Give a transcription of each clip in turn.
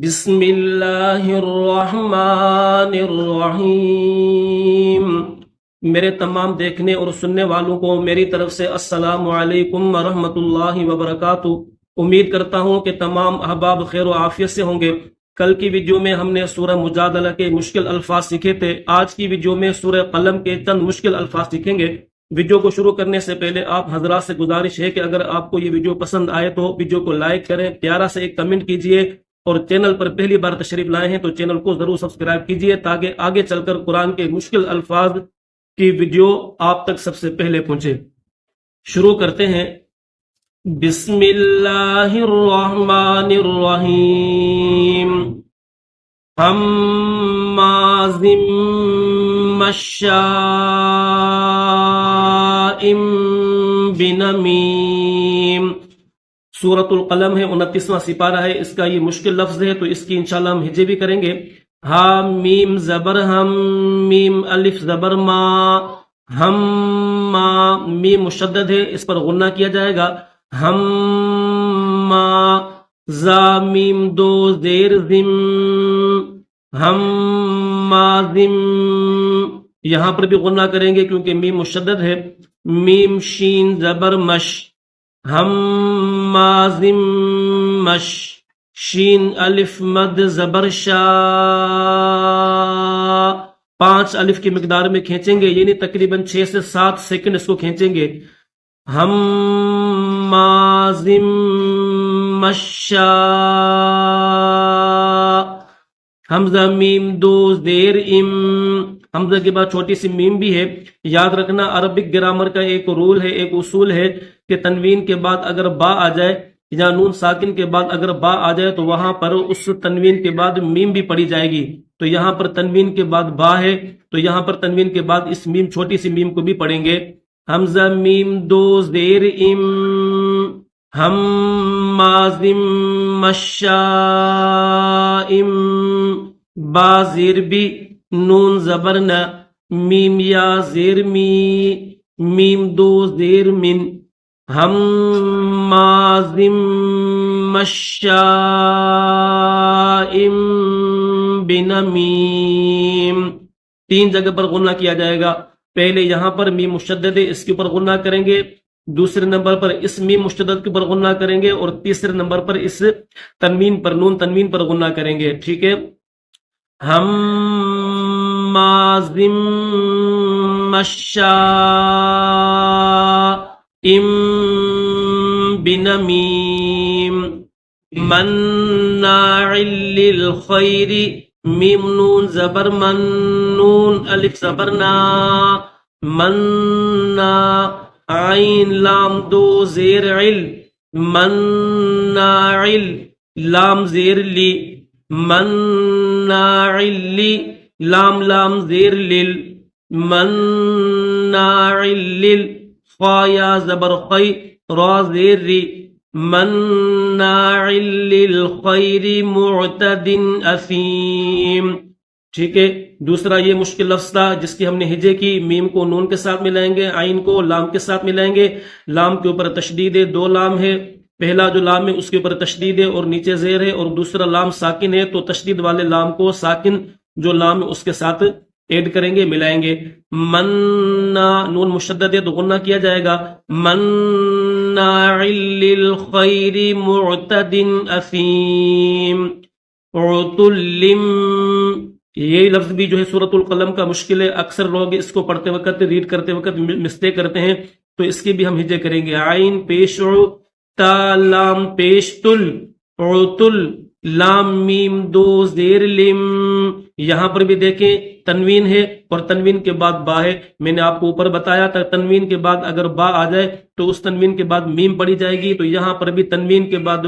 بسم اللہ الرحمن الرحیم۔ میرے تمام دیکھنے اور سننے والوں کو میری طرف سے السلام علیکم ورحمۃ اللہ وبرکاتہ۔ امید کرتا ہوں کہ تمام احباب خیر و عافیت سے ہوں گے۔ کل کی ویڈیو میں ہم نے سورہ مجادلہ کے مشکل الفاظ سیکھے تھے۔ آج کی ویڈیو میں سورہ قلم کے چند مشکل الفاظ سیکھیں گے۔ ویڈیو کو شروع کرنے سے پہلے آپ حضرات سے گزارش ہے کہ اگر آپ کو یہ ویڈیو پسند آئے تو ویڈیو کو لائک کریں، پیارا سے ایک کمنٹ کیجئے، اور چینل پر پہلی بار تشریف لائے ہیں تو چینل کو ضرور سبسکرائب کیجئے تاکہ آگے چل کر قرآن کے مشکل الفاظ کی ویڈیو آپ تک سب سے پہلے پہنچے۔ شروع کرتے ہیں۔ بسم اللہ الرحمن الرحیم۔ ہمازٍ مشاءٍ بنمیم۔ سورۃ القلم ہے، 29واں سپارہ ہے۔ اس کا یہ مشکل لفظ ہے تو اس کی انشاءاللہ ہم ہجے بھی کریں گے۔ ہا میم زبر ہم، میم الف زبر ما، ہم ما، میم مشدد ہے، اس پر غنہ کیا جائے گا۔ ہم ما، زا میم دو زیر زم، ہم ما زم، یہاں پر بھی غنہ کریں گے کیونکہ میم مشدد ہے۔ میم شین زبر مش، ہم مازم مش، شین الف مد زبر شا، 5 الف کی مقدار میں کھینچیں گے، یعنی تقریباً 6 سے 7 سیکنڈ اس کو کھینچیں گے۔ ہم مازم مشا، حمزہ میم دو زیر ام، حمزہ کے بعد چھوٹی سی میم بھی ہے۔ یاد رکھنا عربک گرامر کا ایک رول ہے، ایک اصول ہے کہ تنوین کے بعد اگر با آ جائے یا نون ساکن کے بعد اگر با آ جائے تو وہاں پر اس تنوین کے بعد میم بھی پڑی جائے گی۔ تو یہاں پر تنوین کے بعد با ہے تو یہاں پر تنوین کے بعد اس میم چھوٹی سی میم کو بھی پڑھیں گے۔ حمزہ میم دو زیر ام، ہم مازم مشائم، با زیر بی، نون زبر نہ، میم یا زیر می، میم دو زیر من، ہم مازم مشائم بنمیم۔ 3 جگہ پر غنہ کیا جائے گا۔ پہلے یہاں پر میم مشدد ہے، اس کے اوپر غنہ کریں گے، دوسرے نمبر پر اس میم مشدد کے اوپر غنہ کریں گے، اور تیسرے نمبر پر اس تنوین پر، نون تنوین پر غنہ کریں گے۔ ٹھیک ہے۔ ہم مازم مشائم بنمیم، مناع للخیر، میم نون زبر من، نون الف زبر نا، مننا، عین لام دو زیر عل، مناع، لام زیر لی، مناع لی، لام لام زیر لل، مناع لل، خا یا زبر خی، را زیر ری، مناع للخیر معتد اثیم۔ ٹھیک ہے۔ دوسرا یہ مشکل لفظ تھا جس کی ہم نے ہجے کی۔ میم کو نون کے ساتھ ملائیں گے، عین کو لام کے ساتھ ملائیں گے۔ لام کے اوپر تشدید ہے، 2 لام ہے۔ پہلا جو لام ہے اس کے اوپر تشدید ہے اور نیچے زیر ہے، اور دوسرا لام ساکن ہے تو تشدید والے لام کو ساکن جو لام ہے اس کے ساتھ ایڈ کریں گے، ملائیں گے۔ مننا، نون مشدد ہے تو غنہ کیا جائے گا۔ مناع للخیر معتد اثیم، عتل، یہ لفظ بھی جو ہے سورۃ القلم کا مشکل ہے، اکثر لوگ اس کو پڑھتے وقت، ریڈ کرتے وقت مسٹیک کرتے ہیں، تو اس کی بھی ہم ہجے کریں گے۔ عین پیش عو، تا لام پیش تل، عتل، لام میم دو زیر لم، یہاں پر بھی دیکھیں تنوین ہے اور تنوین کے بعد با ہے۔ میں نے آپ کو اوپر بتایا تھا تنوین کے بعد اگر با آ جائے تو اس تنوین کے بعد میم پڑی جائے گی، تو یہاں پر بھی تنوین کے بعد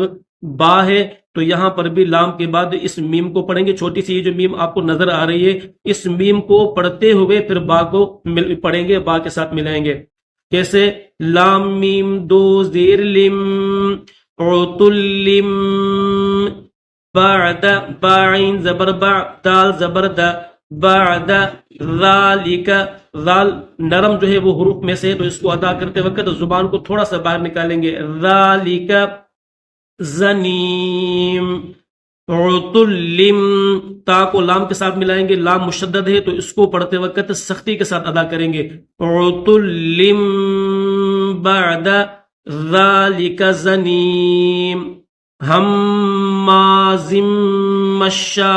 با ہے تو یہاں پر بھی لام کے بعد اس میم کو پڑھیں گے۔ چھوٹی سی یہ جو میم آپ کو نظر آ رہی ہے، اس میم کو پڑھتے ہوئے پھر با کو پڑھیں گے، با کے ساتھ ملائیں گے۔ کیسے؟ لام میم دو زیر لم، عتلم، بعد، باعین زبر با، دال زبر دا، بعد ذالک، ذال نرم جو ہے وہ حروف میں سے، تو اس کو ادا کرتے وقت زبان کو تھوڑا سا باہر نکالیں گے۔ ذالک زنیم، عتلم، تا کو لام کے ساتھ ملائیں گے، لام مشدد ہے تو اس کو پڑھتے وقت سختی کے ساتھ ادا کریں گے، عتلم بعد ذالک زنیم، ہمازٍ مشاء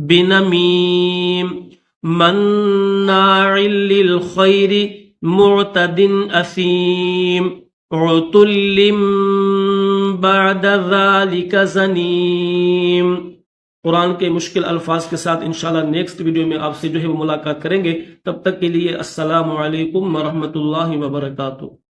بنمیم، مناع للخیر معتد اثیم، عتل بعد ذالک زنیم۔ قرآن کے مشکل الفاظ کے ساتھ انشاءاللہ نیکسٹ ویڈیو میں آپ سے جو ہے وہ ملاقات کریں گے، تب تک کے لیے السلام علیکم ورحمۃ اللہ وبرکاتہ۔